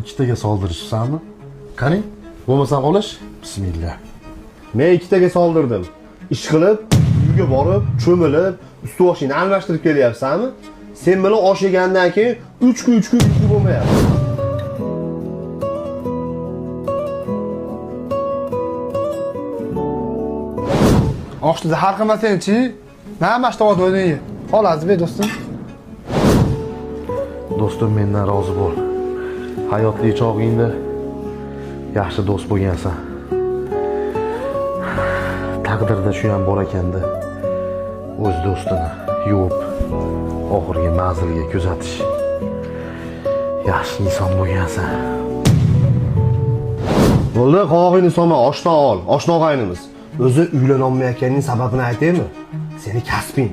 ikkitaga soldirishsanmi? Qani, bo'lmasa qolash. Bismillah. Men ikkitaga soldirdim. Ish qilib, uyga borib, cho'milib, ust-boshingni almashtirib kelyapsanmi? Sen bilan osh yegandan keyin 3 kun uyqu bo'lmayapti. Oshni zahar qilmasang-chi, nima ishtovod o'ynaydi? Xolos be do'stim. Do'stim, mendan rozi bo'l. Hayotli chog'ingda yaxshi do'st bo'lgansan. Taqdirda shu ham bor ekanda. O'z do'stini yuvib oxirgi manzilga kuzatish. Yaxshi inson bo'lgansan. Bo'ldi, qovog'ingni solma, oshdan ol. Oshna og'aynimiz. O'zi uylanolmayotganining sababini aytaymi? Seni kasbing.